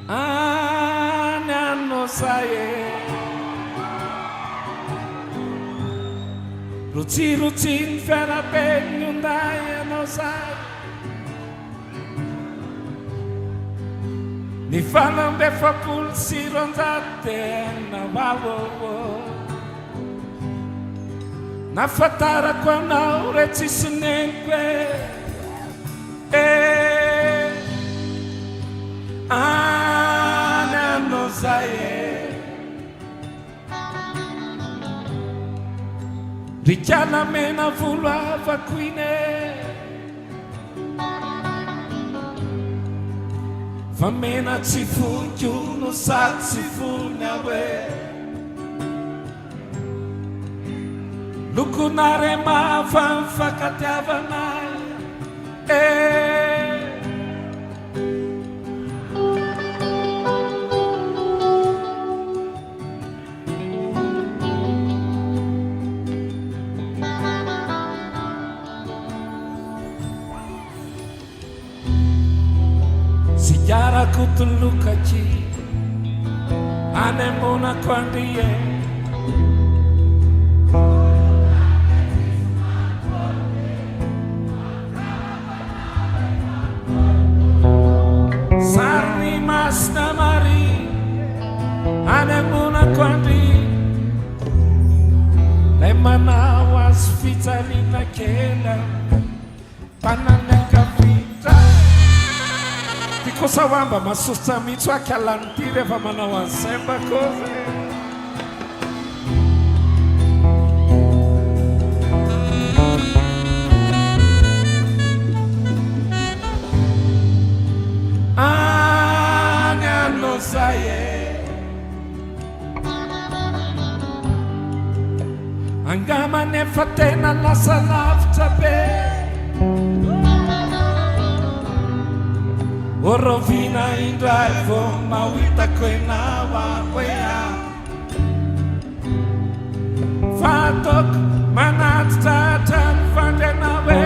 Anano saya Ruci-rucin fiara penyundai anao saya Ni fanam befapul sironzate na wawo Na fatara kwa na ureci sinengwe Anano saya Richiana mena volava quine Fa mena ci fu chiuno sa ci fu nawe Lukunare ma fan fakatava mai Sejarahku terlukaci Anemona kuandie Sarni mas namari Anemona kuandi Lemana was vitalina kela Pananeka vita Kosa wamba masusta mitu akalantire va mana wansemba koze Anano saye Angama ne fatena la salafta be Orovina in drive mawita kwena wakwea Fatok manat tatan vandenawe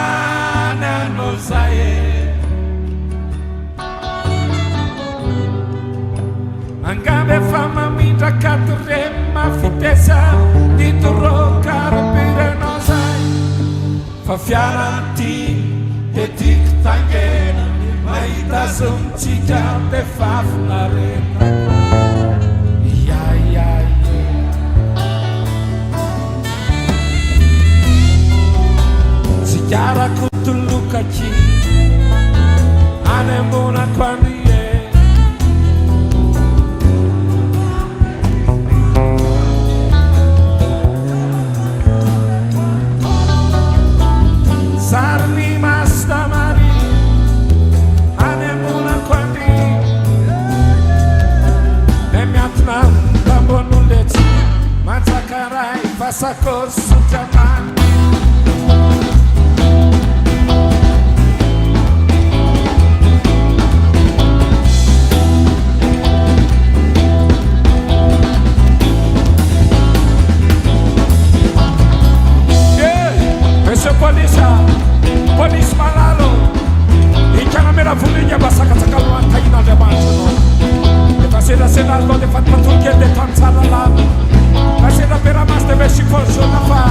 Anano saye Angabe fama mita katurema fitesa Dituro karpire no sai Fa fiaranti e tic tangena Maita sunt cica de fafnarena Ya Sejarahku terlukaci Anemona kuandie Sarni mas damari Anemona kuandi Nemiatnan tambonulet Matakarai fasakos sujaman Polis malalo Ichana mera fulinya basaka takalwa taina de mancho Pasera senaldo de fatma turke de tansara la Pasera pera mas de beshikoso na fa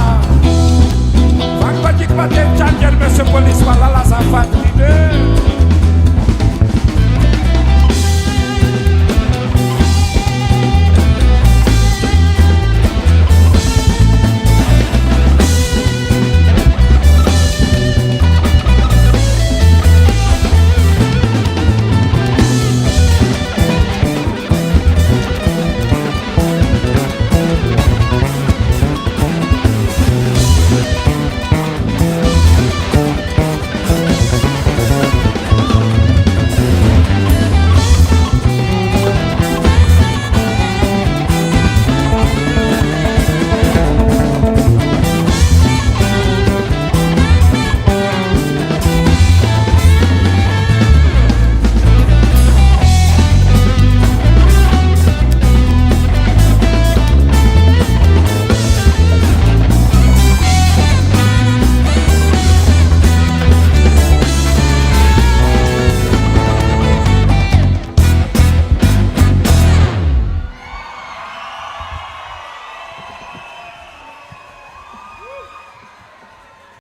Fakba jikba de changer mese polis malala sa fatni de